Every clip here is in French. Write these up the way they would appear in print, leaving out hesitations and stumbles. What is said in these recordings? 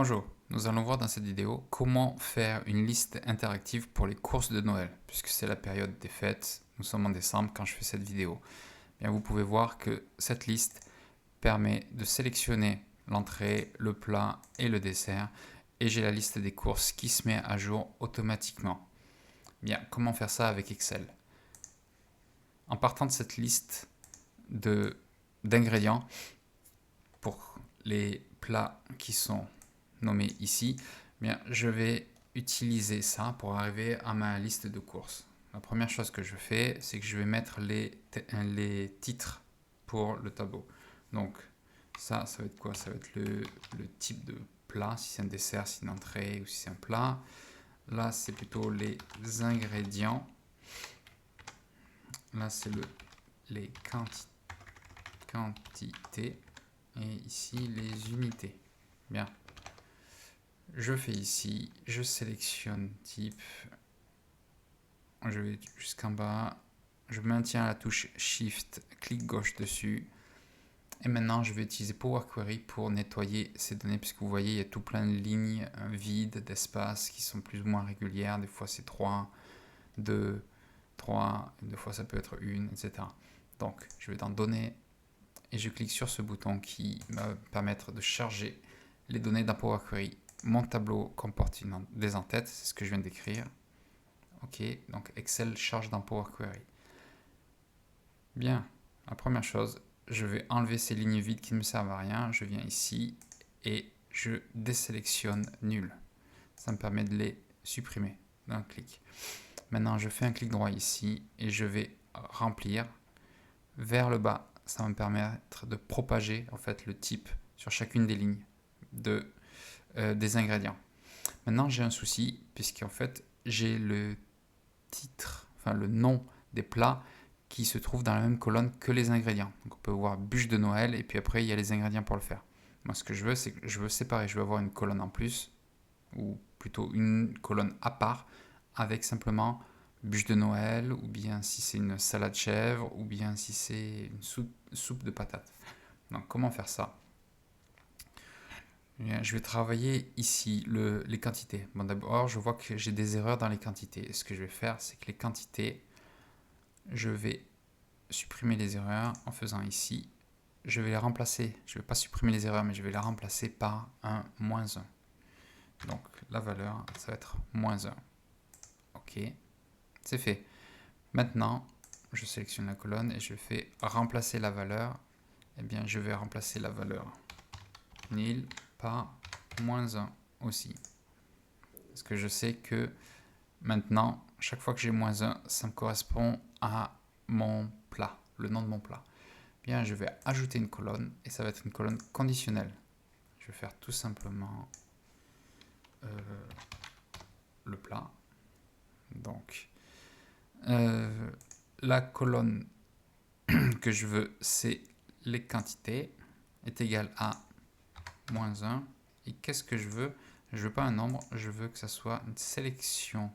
Bonjour, nous allons voir dans cette vidéo comment faire une liste interactive pour les courses de Noël. Puisque c'est la période des fêtes, nous sommes en décembre quand je fais cette vidéo. Bien, vous pouvez voir que cette liste permet de sélectionner l'entrée, le plat et le dessert. Et j'ai la liste des courses qui se met à jour automatiquement. Bien, comment faire ça avec Excel? En partant de cette liste d'ingrédients pour les plats qui sont nommé ici, bien, je vais utiliser ça pour arriver à ma liste de courses. La première chose que je fais, c'est que je vais mettre les titres pour le tableau. Donc ça va être quoi? Ça va être le type de plat, si c'est un dessert, si c'est une entrée ou si c'est un plat. Là, c'est plutôt les ingrédients. Là, c'est les quantités. Et ici, les unités. Bien. Je fais ici, je sélectionne type, je vais jusqu'en bas, je maintiens la touche Shift, clic gauche dessus. Et maintenant, je vais utiliser Power Query pour nettoyer ces données, puisque vous voyez, il y a tout plein de lignes vides, d'espaces qui sont plus ou moins régulières. Des fois, c'est 3, 2, 3, des fois, ça peut être 1, etc. Donc, je vais dans Données et je clique sur ce bouton qui va me permettre de charger les données d'un Power Query. Mon tableau comporte des en-têtes, c'est ce que je viens d'écrire. Ok, donc Excel charge dans Power Query. Bien, la première chose, je vais enlever ces lignes vides qui ne me servent à rien. Je viens ici et je désélectionne nul. Ça me permet de les supprimer d'un clic. Maintenant, je fais un clic droit ici et je vais remplir vers le bas. Ça va me permettre de propager en fait le type sur chacune des lignes des ingrédients. Maintenant, j'ai un souci puisqu'en fait, j'ai le titre, enfin le nom des plats qui se trouve dans la même colonne que les ingrédients. Donc on peut voir bûche de Noël et puis après il y a les ingrédients pour le faire. Moi ce que je veux, c'est que je veux séparer, je veux avoir une colonne en plus ou plutôt une colonne à part avec simplement bûche de Noël ou bien si c'est une salade chèvre ou bien si c'est une soupe de patates. Donc comment faire ça? Bien, je vais travailler ici les quantités. Bon, d'abord, je vois que j'ai des erreurs dans les quantités. Ce que je vais faire, c'est que les quantités, je vais supprimer les erreurs en faisant ici. Je vais les remplacer. Je ne vais pas supprimer les erreurs, mais je vais les remplacer par un moins 1. Donc la valeur, ça va être moins 1. Ok, c'est fait. Maintenant, je sélectionne la colonne et je fais remplacer la valeur. Eh bien, je vais remplacer la valeur nil par moins 1 aussi. Parce que je sais que maintenant, chaque fois que j'ai moins 1, ça me correspond à mon plat, le nom de mon plat. Bien, je vais ajouter une colonne et ça va être une colonne conditionnelle. Je vais faire tout simplement le plat. Donc, la colonne que je veux, c'est les quantités, est égale à moins 1. Et qu'est-ce que je veux? Je veux pas un nombre, je veux que ça soit une sélection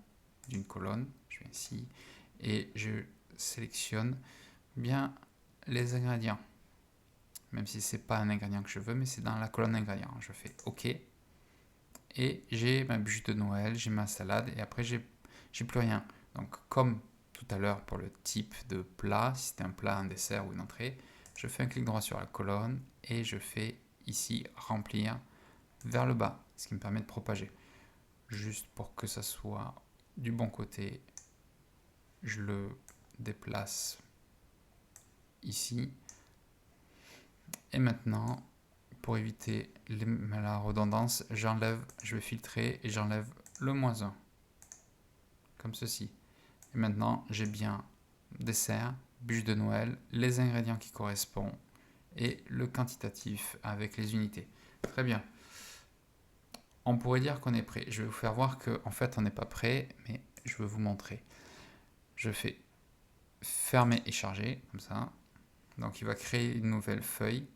d'une colonne. Je vais ici et je sélectionne bien les ingrédients. Même si c'est pas un ingrédient que je veux, mais c'est dans la colonne ingrédients. Je fais OK. Et j'ai ma bûche de Noël, j'ai ma salade, et après j'ai plus rien. Donc comme tout à l'heure pour le type de plat, si c'était un plat, un dessert ou une entrée, je fais un clic droit sur la colonne et je fais ici remplir vers le bas, ce qui me permet de propager. Juste pour que ça soit du bon côté, je le déplace ici. Et maintenant, pour éviter la redondance, je vais filtrer et j'enlève le moins 1. Comme ceci. Et maintenant, j'ai bien dessert, bûche de Noël, les ingrédients qui correspondent et le quantitatif avec les unités. Très bien. On pourrait dire qu'on est prêt. Je vais vous faire voir qu'en fait, on n'est pas prêt, mais je vais vous montrer. Je fais fermer et charger, comme ça. Donc, il va créer une nouvelle feuille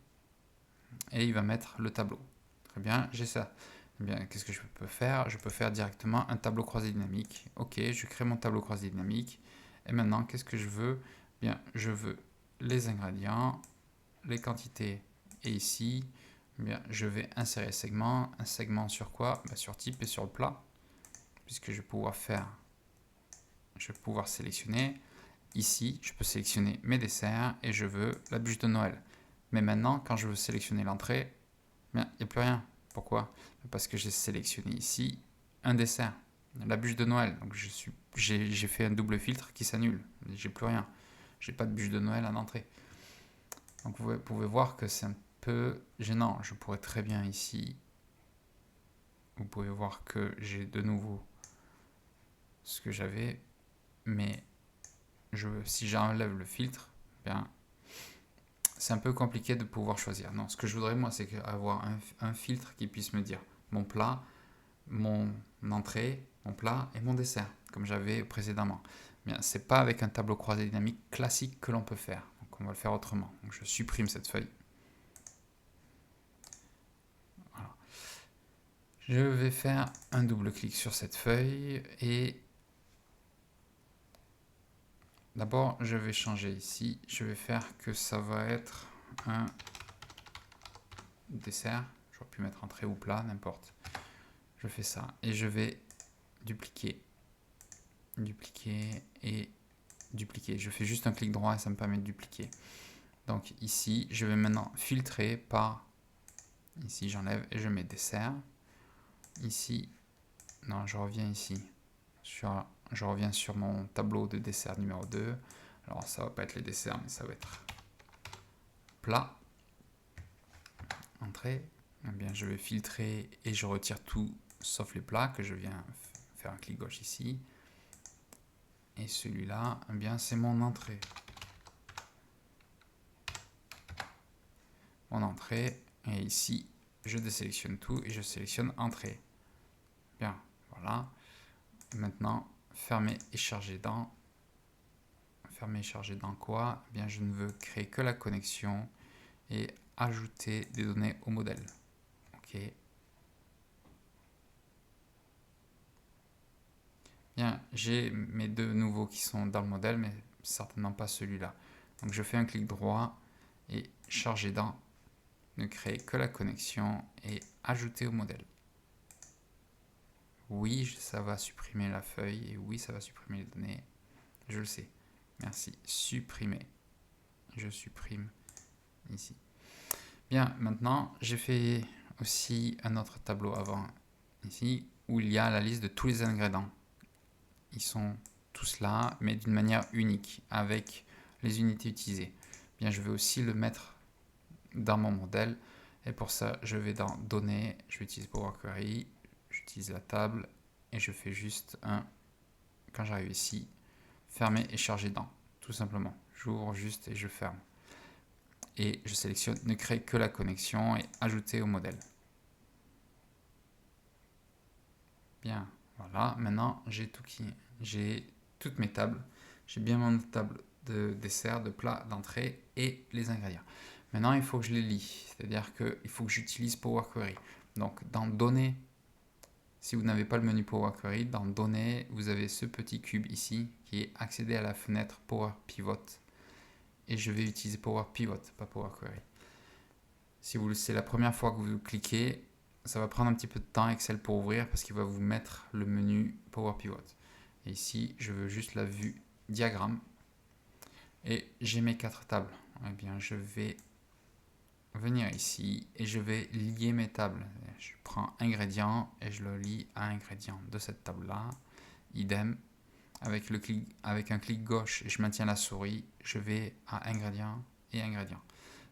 et il va mettre le tableau. Très bien, j'ai ça. Eh bien, qu'est-ce que je peux faire? Je peux faire directement un tableau croisé dynamique. Ok, je crée mon tableau croisé dynamique. Et maintenant, qu'est-ce que je veux? Bien, je veux les ingrédients, les quantités et ici, eh bien, je vais insérer segment. Un segment sur quoi? Sur type et sur le plat, puisque je vais pouvoir sélectionner. Ici, je peux sélectionner mes desserts et je veux la bûche de Noël. Mais maintenant, quand je veux sélectionner l'entrée, il n'y a plus rien. Pourquoi? Parce que j'ai sélectionné ici un dessert, la bûche de Noël. Donc j'ai fait un double filtre qui s'annule. J'ai plus rien. J'ai pas de bûche de Noël en entrée. Donc vous pouvez voir que c'est un peu gênant. Je pourrais très bien ici. Vous pouvez voir que j'ai de nouveau ce que j'avais, mais si j'enlève le filtre, bien c'est un peu compliqué de pouvoir choisir. Non, ce que je voudrais moi, c'est avoir un filtre qui puisse me dire mon plat, mon entrée, mon plat et mon dessert, comme j'avais précédemment. Bien, c'est pas avec un tableau croisé dynamique classique que l'on peut faire. Donc on va le faire autrement. Donc je supprime cette feuille. Voilà. Je vais faire un double clic sur cette feuille et d'abord je vais changer ici. Je vais faire que ça va être un dessert. J'aurais pu mettre entrée ou plat, n'importe. Je fais ça et je vais dupliquer et dupliquer. Je fais juste un clic droit et ça me permet de dupliquer. Donc ici, je vais maintenant filtrer par... Ici, j'enlève et je mets dessert. Ici, non, je reviens ici. Je reviens sur mon tableau de dessert numéro 2. Alors ça va pas être les desserts, mais ça va être plat. Entrée. Eh bien, je vais filtrer et je retire tout sauf les plats que je viens faire un clic gauche ici. Et celui-là, eh bien, c'est mon entrée. Mon entrée. Et ici, je désélectionne tout et je sélectionne entrée. Bien, voilà. Maintenant, fermer et charger dans. Fermer et charger dans quoi? Eh bien, je ne veux créer que la connexion et ajouter des données au modèle. OK. Bien, j'ai mes deux nouveaux qui sont dans le modèle, mais certainement pas celui-là. Donc je fais un clic droit et charger dans, ne créer que la connexion et ajouter au modèle. Oui, ça va supprimer la feuille et oui, ça va supprimer les données. Je le sais. Merci. Supprimer. Je supprime ici. Bien, maintenant, j'ai fait aussi un autre tableau avant ici où il y a la liste de tous les ingrédients. Ils sont tous là, mais d'une manière unique, avec les unités utilisées. Bien, je vais aussi le mettre dans mon modèle. Et pour ça, je vais dans Données, je vais utiliser Power Query, j'utilise la table et je fais juste quand j'arrive ici, fermer et charger dans, tout simplement. J'ouvre juste et je ferme. Et je sélectionne ne créer que la connexion et ajouter au modèle. Bien, voilà, maintenant j'ai toutes mes tables. J'ai bien mon table de dessert, de plat, d'entrée et les ingrédients. Maintenant, il faut que je les lie, c'est-à-dire qu'il faut que j'utilise Power Query. Donc, dans Données, si vous n'avez pas le menu Power Query, dans Données, vous avez ce petit cube ici qui est accéder à la fenêtre Power Pivot. Et je vais utiliser Power Pivot, pas Power Query. Si c'est la première fois que vous cliquez, ça va prendre un petit peu de temps Excel pour ouvrir parce qu'il va vous mettre le menu Power Pivot. Et ici, je veux juste la vue diagramme. Et j'ai mes 4 tables. Eh bien, je vais venir ici et je vais lier mes tables. Je prends ingrédient et je le lie à ingrédient de cette table-là. Idem. Avec un clic gauche et je maintiens la souris, je vais à ingrédient et ingrédient.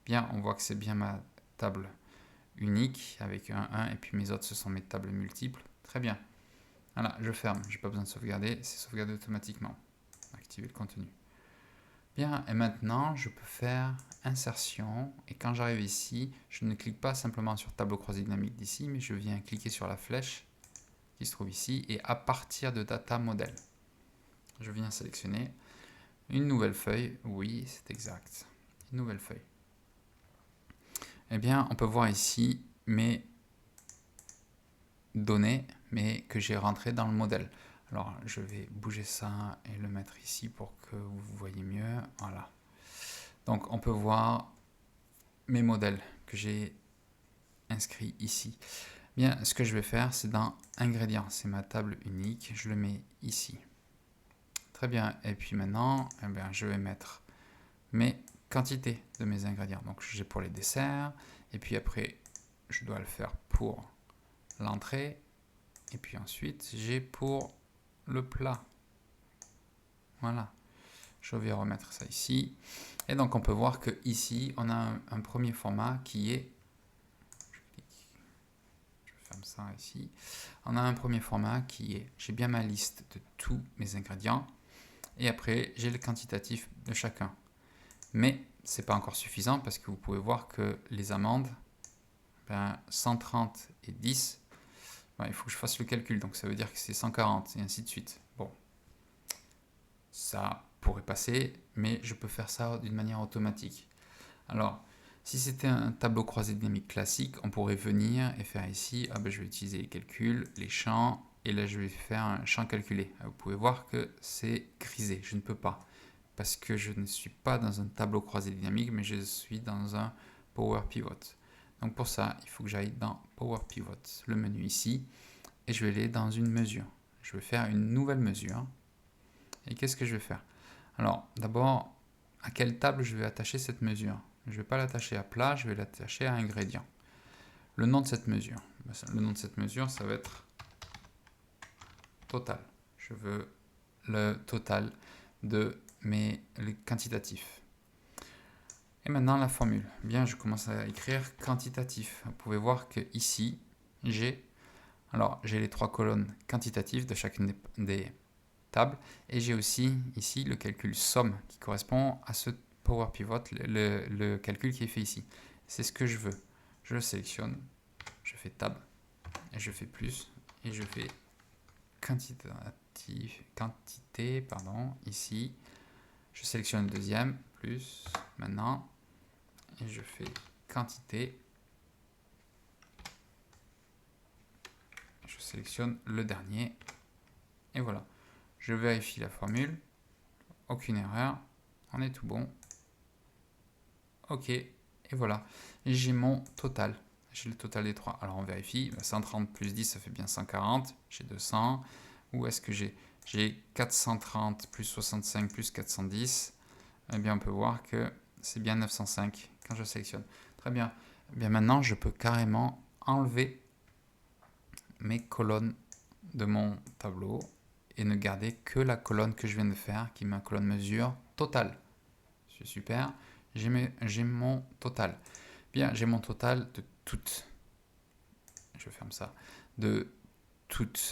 Bien, on voit que c'est bien ma table unique avec un 1 et puis mes autres ce sont mes tables multiples. Très bien. Voilà, je ferme, j'ai pas besoin de sauvegarder, c'est sauvegardé automatiquement. Activer le contenu. Bien, et maintenant je peux faire insertion et quand j'arrive ici, je ne clique pas simplement sur tableau croisé dynamique d'ici, mais je viens cliquer sur la flèche qui se trouve ici et à partir de data model. Je viens sélectionner une nouvelle feuille, oui c'est exact, une nouvelle feuille. Eh bien, on peut voir ici mes données, mais que j'ai rentrées dans le modèle. Alors, je vais bouger ça et le mettre ici pour que vous voyez mieux. Voilà. Donc, on peut voir mes modèles que j'ai inscrit ici. Bien, ce que je vais faire, c'est dans ingrédients, c'est ma table unique, je le mets ici. Très bien, et puis maintenant, eh bien, je vais mettre mes quantités de mes ingrédients. Donc j'ai pour les desserts, et puis après, je dois le faire pour l'entrée, et puis ensuite, j'ai pour le plat. Voilà, je vais remettre ça ici. Et donc on peut voir que ici, on a un premier format qui est... Je ferme ça ici. On a un premier format qui est, j'ai bien ma liste de tous mes ingrédients, et après, j'ai le quantitatif de chacun. Mais ce n'est pas encore suffisant parce que vous pouvez voir que les amandes, 130 et 10, il faut que je fasse le calcul, donc ça veut dire que c'est 140 et ainsi de suite. Bon, ça pourrait passer, mais je peux faire ça d'une manière automatique. Alors, si c'était un tableau croisé dynamique classique, on pourrait venir et faire ici, je vais utiliser les calculs, les champs, et là je vais faire un champ calculé. Vous pouvez voir que c'est grisé, je ne peux pas, parce que je ne suis pas dans un tableau croisé dynamique, mais je suis dans un Power Pivot. Donc pour ça, il faut que j'aille dans Power Pivot, le menu ici, et je vais aller dans une mesure. Je vais faire une nouvelle mesure. Et qu'est-ce que je vais faire? Alors, d'abord, à quelle table je vais attacher cette mesure? Je ne vais pas l'attacher à plat, je vais l'attacher à ingrédient. Le nom de cette mesure, ça va être total. Je veux le total de mes quantitatifs. Et maintenant la formule. Bien, je commence à écrire quantitatif. Vous pouvez voir que ici, j'ai les 3 colonnes quantitatives de chacune des tables, et j'ai aussi ici le calcul somme qui correspond à ce Power Pivot, le calcul qui est fait ici. C'est ce que je veux. Je sélectionne, je fais tab, et je fais plus, et je fais quantité, ici. Je sélectionne le deuxième, plus, maintenant, et je fais quantité. Je sélectionne le dernier, et voilà. Je vérifie la formule, aucune erreur, on est tout bon. Ok, et voilà. Et j'ai mon total. J'ai le total des 3. Alors on vérifie, 130 plus 10, ça fait bien 140. J'ai 200. Où est-ce que j'ai 430 plus 65 plus 410. Eh bien, on peut voir que c'est bien 905 quand je sélectionne. Très bien. Eh bien, maintenant, je peux carrément enlever mes colonnes de mon tableau et ne garder que la colonne que je viens de faire, qui est ma colonne mesure totale. C'est super. J'ai mon total. Bien, j'ai mon total de toutes. Je ferme ça. De tous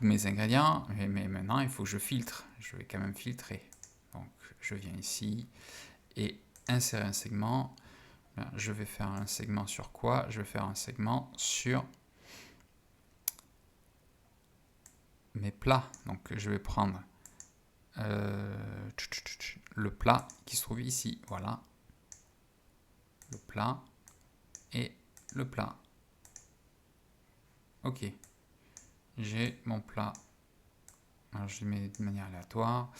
mes ingrédients. Mais maintenant, il faut que je filtre. Je vais quand même filtrer. Donc, je viens ici et insérer un segment. Bien, je vais faire un segment sur quoi? Je vais faire un segment sur mes plats. Donc, je vais prendre le plat qui se trouve ici. Voilà. Le plat et le plat. Ok. J'ai mon plat. Alors, je le mets de manière aléatoire.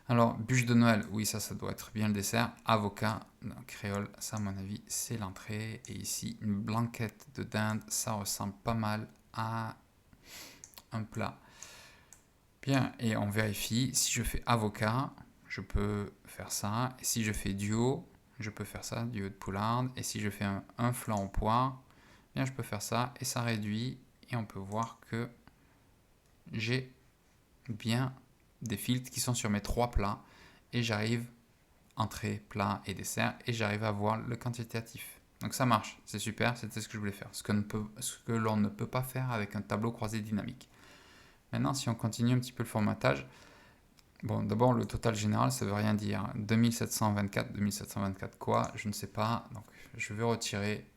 Alors, bûche de Noël, oui, ça doit être bien le dessert. Avocat, créole, ça, à mon avis, c'est l'entrée. Et ici, une blanquette de dinde, ça ressemble pas mal à un plat. Bien, et on vérifie. Si je fais avocat, je peux faire ça. Et si je fais duo, je peux faire ça, duo de poularde. Et si je fais un flan au poire, bien, je peux faire ça. Et ça réduit. Et on peut voir que j'ai bien des filtres qui sont sur mes 3 plats. Et j'arrive, entrée, plat et dessert, et j'arrive à voir le quantitatif. Donc ça marche, c'est super, c'était ce que je voulais faire. Ce que l'on ne peut pas faire avec un tableau croisé dynamique. Maintenant, si on continue un petit peu le formatage, bon, d'abord, le total général, ça ne veut rien dire. 2724 quoi? Je ne sais pas. Donc, je vais retirer,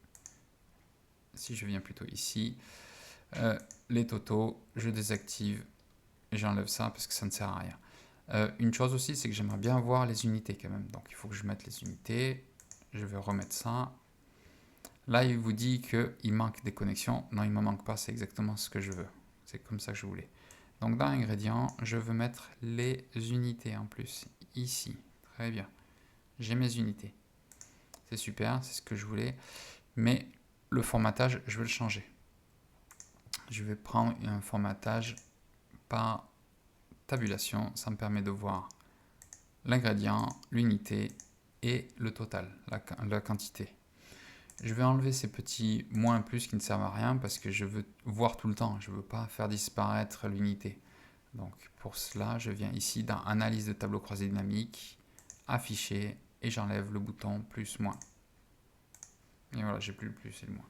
si je viens plutôt ici, les totaux, je désactive, j'enlève ça parce que ça ne sert à rien. Une chose aussi, c'est que j'aimerais bien voir les unités quand même. Donc, il faut que je mette les unités. Je vais remettre ça. Là, il vous dit qu'il manque des connexions. Non, il ne me manque pas, c'est exactement ce que je veux. C'est comme ça que je voulais. Donc dans ingrédients, je veux mettre les unités en plus, ici. Très bien. J'ai mes unités. C'est super, c'est ce que je voulais. Mais le formatage, je vais le changer. Je vais prendre un formatage par tabulation. Ça me permet de voir l'ingrédient, l'unité et le total, la quantité. Je vais enlever ces petits moins plus qui ne servent à rien parce que je veux voir tout le temps. Je ne veux pas faire disparaître l'unité. Donc pour cela, je viens ici dans Analyse de tableau croisé dynamique, Afficher, et j'enlève le bouton plus moins. Et voilà, j'ai plus le plus et le moins.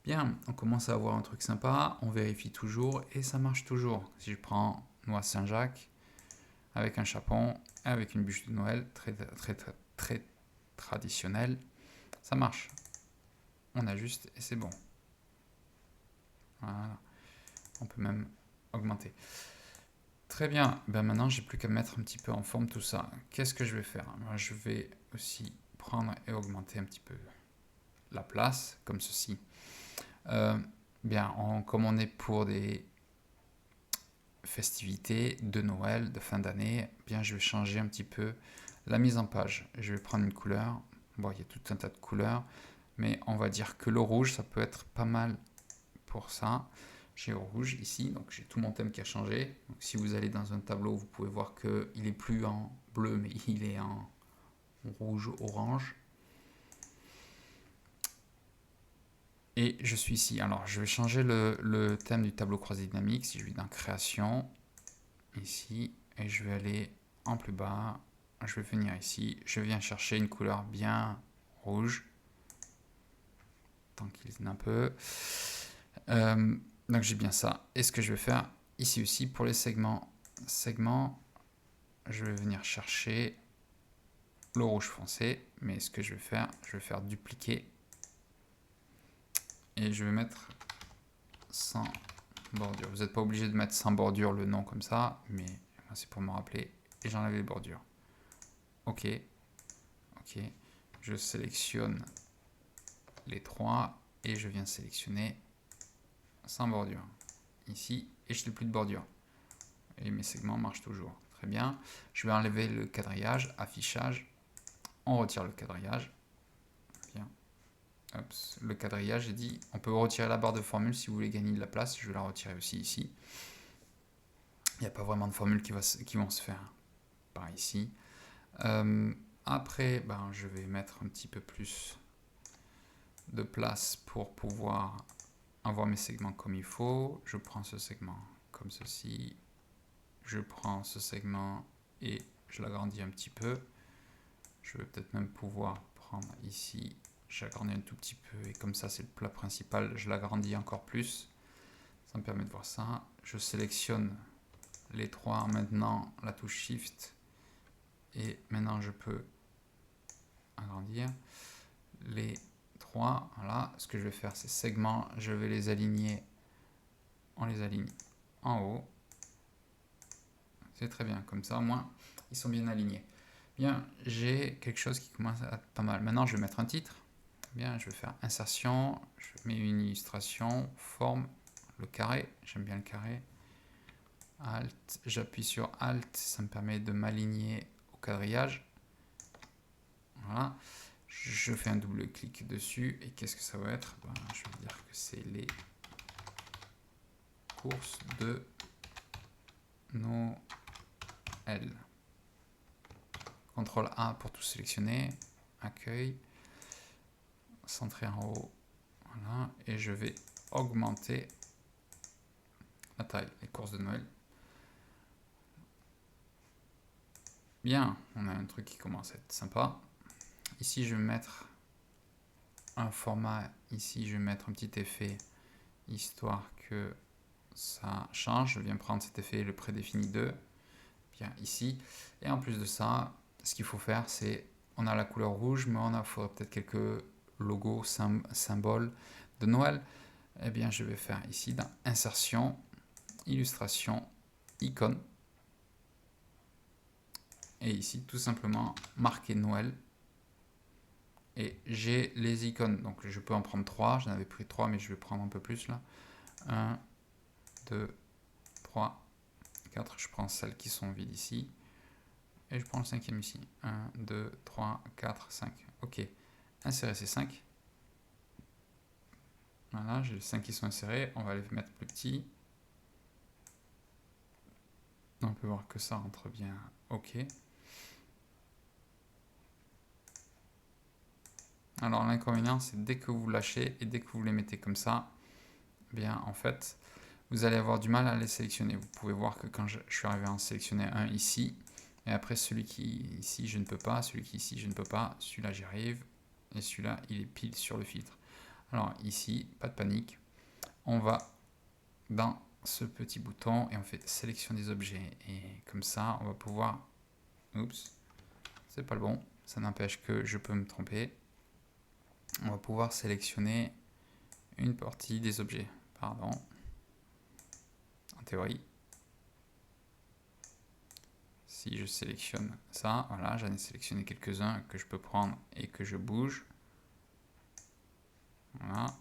Bien, on commence à avoir un truc sympa, on vérifie toujours et ça marche toujours. Si je prends noix Saint-Jacques avec un chapon, avec une bûche de Noël très traditionnelle, ça marche. On ajuste et c'est bon. Voilà. On peut même augmenter. Très bien, ben maintenant j'ai plus qu'à mettre un petit peu en forme tout ça. Qu'est-ce que je vais faire? Moi, je vais aussi prendre et augmenter un petit peu la place, comme ceci. Bien, comme on est pour des festivités de Noël, de fin d'année, bien je vais changer un petit peu la mise en page. Je vais prendre une couleur. Bon, il y a tout un tas de couleurs, mais on va dire que le rouge, ça peut être pas mal pour ça. J'ai le rouge ici, donc j'ai tout mon thème qui a changé. Donc si vous allez dans un tableau, vous pouvez voir qu'il est plus en bleu, mais il est en rouge-orange. Et je suis ici. Alors, je vais changer le thème du tableau croisé dynamique. Si je vais dans Création, ici, et je vais aller en plus bas. Je vais venir ici. Je viens chercher une couleur bien rouge. Tant qu'il est un peu. Donc, j'ai bien ça. Et ce que je vais faire ici aussi pour les segments, je vais venir chercher le rouge foncé. Mais ce que je vais faire dupliquer. Et je vais mettre sans bordure. Vous n'êtes pas obligé de mettre sans bordure le nom comme ça, mais c'est pour me rappeler. Et j'enlève les bordures. Ok. Ok. Je sélectionne les trois et je viens sélectionner sans bordure. Ici, et je n'ai plus de bordure. Et mes segments marchent toujours. Très bien. Je vais enlever le quadrillage, affichage. On retire le quadrillage. Bien. Hop, le quadrillage, j'ai dit, on peut retirer la barre de formule si vous voulez gagner de la place. Je vais la retirer aussi ici. Il n'y a pas vraiment de formules qui vont se faire par ici. Après, je vais mettre un petit peu plus de place pour pouvoir avoir mes segments comme il faut. Je prends ce segment comme ceci. Je prends ce segment et je l'agrandis un petit peu. Je vais peut-être même pouvoir prendre ici, j'agrandis un tout petit peu et comme ça c'est le plat principal, je l'agrandis encore plus. Ça me permet de voir ça. Je sélectionne les trois maintenant, la touche Shift. Et maintenant je peux agrandir les trois. Voilà, ce que je vais faire, c'est segments, je vais les aligner. On les aligne en haut. C'est très bien, comme ça au moins ils sont bien alignés. Bien, j'ai quelque chose qui commence à être pas mal. Maintenant je vais mettre un titre. Bien, je vais faire insertion, je mets une illustration, forme, le carré, j'aime bien le carré. Alt, j'appuie sur Alt, ça me permet de m'aligner au quadrillage. Voilà, je fais un double clic dessus et qu'est-ce que ça va être? Je vais dire que c'est les courses de Noël. CTRL A pour tout sélectionner, accueil, centré en haut, voilà, et je vais augmenter la taille, les courses de Noël. Bien, on a un truc qui commence à être sympa. Ici, je vais mettre un format, ici, je vais mettre un petit effet, histoire que ça change. Je viens prendre cet effet, le prédéfini 2, bien ici. Et en plus de ça, ce qu'il faut faire, c'est, on a la couleur rouge, mais il faudrait peut-être quelques logos, symboles de Noël. Eh bien, je vais faire ici dans Insertion, Illustration, Icône. Et ici, tout simplement, marquer Noël. Et j'ai les icônes, donc je peux en prendre 3, j'en avais pris 3, mais je vais prendre un peu plus là. 1, 2, 3, 4, je prends celles qui sont vides ici. Et je prends le cinquième ici. 1, 2, 3, 4, 5. Ok, insérer ces 5. Voilà, j'ai les 5 qui sont insérés. On va les mettre plus petits. On peut voir que ça rentre bien. OK. Alors l'inconvénient, c'est dès que vous lâchez et dès que vous les mettez comme ça, bien en fait, vous allez avoir du mal à les sélectionner. Vous pouvez voir que quand je suis arrivé à en sélectionner un ici, et après celui qui ici je ne peux pas, celui qui ici je ne peux pas, celui-là j'y arrive, et celui-là il est pile sur le filtre. Alors ici, pas de panique, on va dans ce petit bouton et on fait sélection des objets. Et comme ça, on va pouvoir... Oups, c'est pas le bon, ça n'empêche que je peux me tromper. On va pouvoir sélectionner une partie des objets. Pardon. En théorie. Si je sélectionne ça, voilà, j'en ai sélectionné quelques-uns que je peux prendre et que je bouge. Voilà.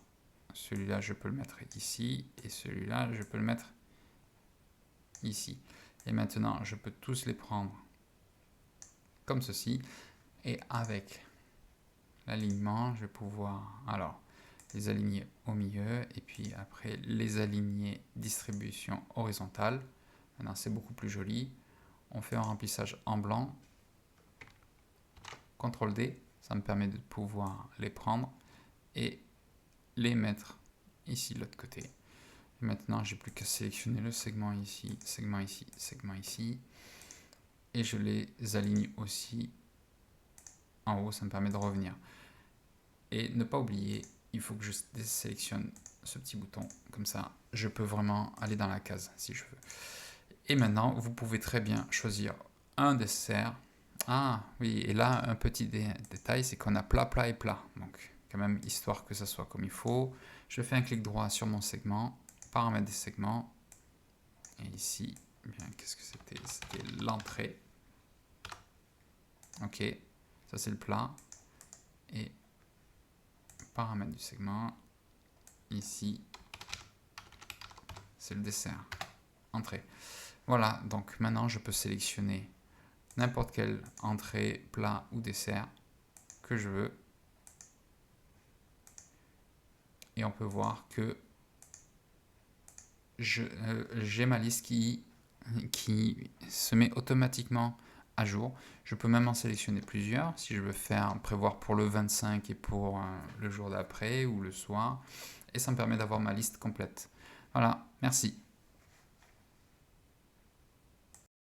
Celui-là, je peux le mettre ici. Et celui-là, je peux le mettre ici. Et maintenant, je peux tous les prendre comme ceci. Et avec l'alignement, je vais pouvoir alors les aligner au milieu et puis après les aligner distribution horizontale. Maintenant, c'est beaucoup plus joli. On fait un remplissage en blanc. CTRL D, ça me permet de pouvoir les prendre et les mettre ici de l'autre côté. Et maintenant, j'ai plus qu'à sélectionner le segment ici, segment ici, segment ici. Et je les aligne aussi en haut, ça me permet de revenir. Et ne pas oublier, il faut que je désélectionne ce petit bouton. Comme ça, je peux vraiment aller dans la case si je veux. Et maintenant, vous pouvez très bien choisir un dessert. Ah oui, et là, un petit détail, c'est qu'on a plat, plat et plat. Donc, quand même, histoire que ça soit comme il faut. Je fais un clic droit sur mon segment, paramètres des segments. Et ici, bien, qu'est-ce que c'était? C'était l'entrée. Ok, ça c'est le plat. Et paramètres du segment. Ici, c'est le dessert. Entrée. Voilà, donc maintenant je peux sélectionner n'importe quelle entrée, plat ou dessert que je veux. Et on peut voir que j'ai ma liste qui se met automatiquement à jour. Je peux même en sélectionner plusieurs si je veux prévoir pour le 25 et pour le jour d'après ou le soir. Et ça me permet d'avoir ma liste complète. Voilà, merci.